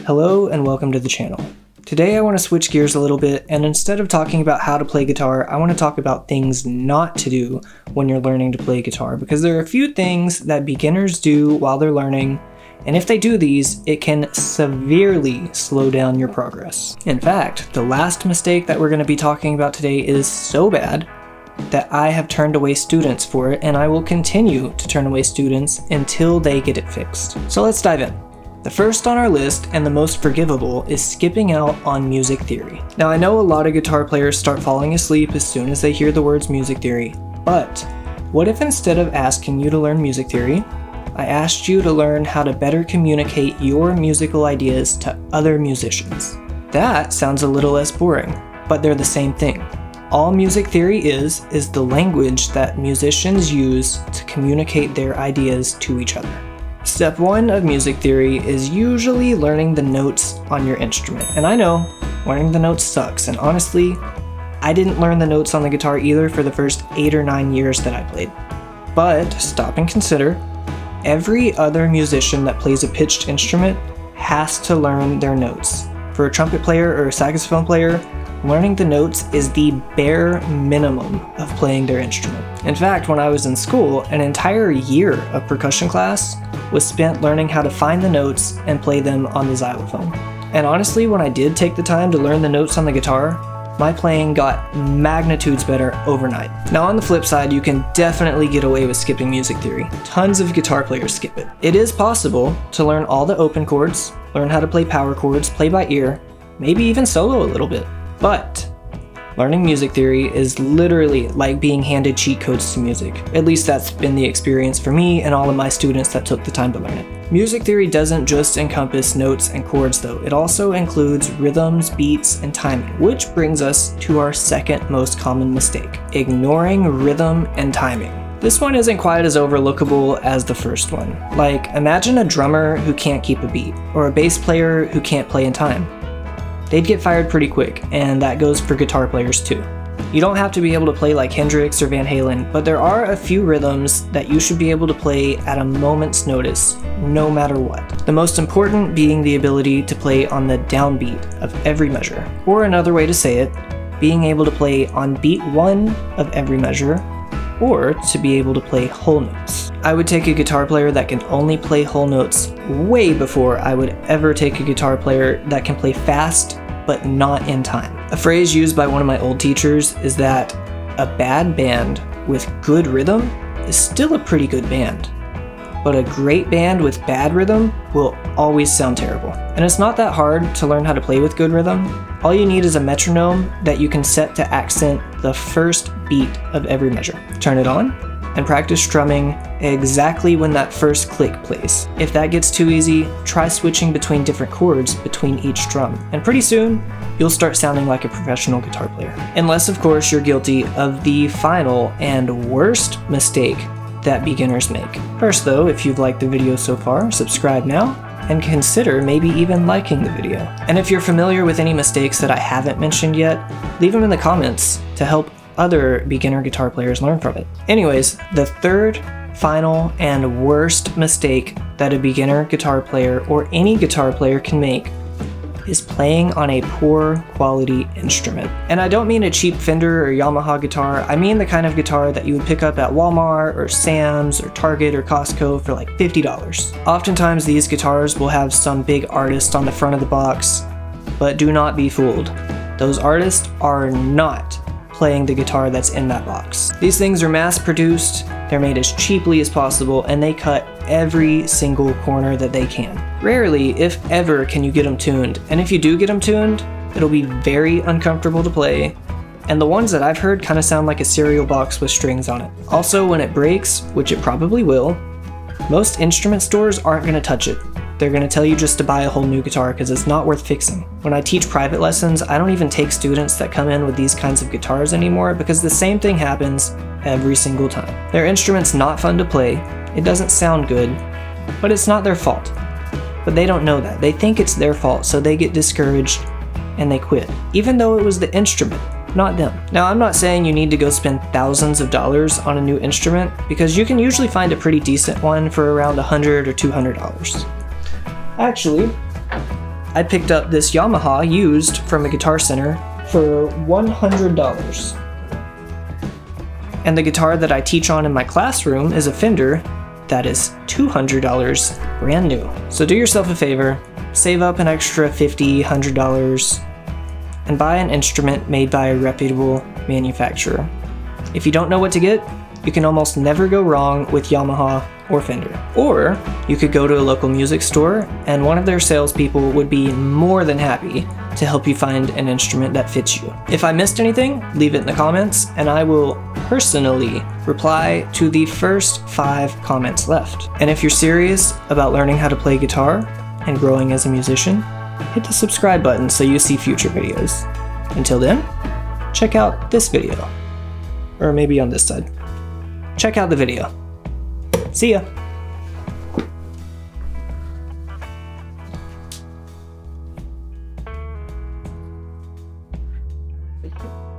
Hello and welcome to the channel. Today I want to switch gears a little bit, and instead of talking about how to play guitar, I want to talk about things not to do when you're learning to play guitar, because there are a few things that beginners do while they're learning, and if they do these, it can severely slow down your progress. In fact, the last mistake that we're going to be talking about today is so bad that I have turned away students for it, and I will continue to turn away students until they get it fixed. So let's dive in. The first on our list, and the most forgivable, is skipping out on music theory. Now I know a lot of guitar players start falling asleep as soon as they hear the words music theory, but what if instead of asking you to learn music theory, I asked you to learn how to better communicate your musical ideas to other musicians? That sounds a little less boring, but they're the same thing. All music theory is the language that musicians use to communicate their ideas to each other. Step 1 of music theory is usually learning the notes on your instrument. And I know, learning the notes sucks, and honestly, I didn't learn the notes on the guitar either for the first 8 or 9 years that I played. But stop and consider, every other musician that plays a pitched instrument has to learn their notes. For a trumpet player or a saxophone player, learning the notes is the bare minimum of playing their instrument. In fact, when I was in school, an entire year of percussion class was spent learning how to find the notes and play them on the xylophone. And honestly, when I did take the time to learn the notes on the guitar, my playing got magnitudes better overnight. Now on the flip side, you can definitely get away with skipping music theory. Tons of guitar players skip it. It is possible to learn all the open chords, learn how to play power chords, play by ear, maybe even solo a little bit. But learning music theory is literally like being handed cheat codes to music. At least that's been the experience for me and all of my students that took the time to learn it. Music theory doesn't just encompass notes and chords though, it also includes rhythms, beats, and timing, which brings us to our second most common mistake, ignoring rhythm and timing. This one isn't quite as overlookable as the first one. Like, imagine a drummer who can't keep a beat, or a bass player who can't play in time. They'd get fired pretty quick, and that goes for guitar players too. You don't have to be able to play like Hendrix or Van Halen, but there are a few rhythms that you should be able to play at a moment's notice, no matter what. The most important being the ability to play on the downbeat of every measure. Or another way to say it, being able to play on beat 1 of every measure, or to be able to play whole notes. I would take a guitar player that can only play whole notes way before I would ever take a guitar player that can play fast but not in time. A phrase used by one of my old teachers is that a bad band with good rhythm is still a pretty good band, but a great band with bad rhythm will always sound terrible. And it's not that hard to learn how to play with good rhythm. All you need is a metronome that you can set to accent the first beat of every measure. Turn it on and practice strumming exactly when that first click plays. If that gets too easy, try switching between different chords between each drum, and pretty soon, you'll start sounding like a professional guitar player. Unless, of course, you're guilty of the final and worst mistake that beginners make. First though, if you've liked the video so far, subscribe now, and consider maybe even liking the video. And if you're familiar with any mistakes that I haven't mentioned yet, leave them in the comments to help other beginner guitar players learn from it. Anyways, the third, final, and worst mistake that a beginner guitar player or any guitar player can make is playing on a poor quality instrument. And I don't mean a cheap Fender or Yamaha guitar, I mean the kind of guitar that you would pick up at Walmart or Sam's or Target or Costco for like $50. Oftentimes these guitars will have some big artist on the front of the box, but do not be fooled. Those artists are not playing the guitar that's in that box. These things are mass produced, they're made as cheaply as possible, and they cut every single corner that they can. Rarely, if ever, can you get them tuned, and if you do get them tuned, it'll be very uncomfortable to play, and the ones that I've heard kind of sound like a cereal box with strings on it. Also, when it breaks, which it probably will, most instrument stores aren't going to touch it. They're going to tell you just to buy a whole new guitar because it's not worth fixing. When I teach private lessons, I don't even take students that come in with these kinds of guitars anymore because the same thing happens every single time. Their instrument's not fun to play, it doesn't sound good, but it's not their fault. But they don't know that. They think it's their fault, so they get discouraged and they quit, even though it was the instrument, not them. Now, I'm not saying you need to go spend thousands of dollars on a new instrument because you can usually find a pretty decent one for around $100 or $200. Actually, I picked up this Yamaha used from a Guitar Center for $100. And the guitar that I teach on in my classroom is a Fender that is $200 brand new. So do yourself a favor, save up an extra $50, $100, and buy an instrument made by a reputable manufacturer. If you don't know what to get, you can almost never go wrong with Yamaha or Fender. Or you could go to a local music store and one of their salespeople would be more than happy to help you find an instrument that fits you. If I missed anything, leave it in the comments and I will personally reply to the first 5 comments left. And if you're serious about learning how to play guitar and growing as a musician, hit the subscribe button so you see future videos. Until then, check out this video. Or maybe on this side. Check out the video. See ya! Thank you.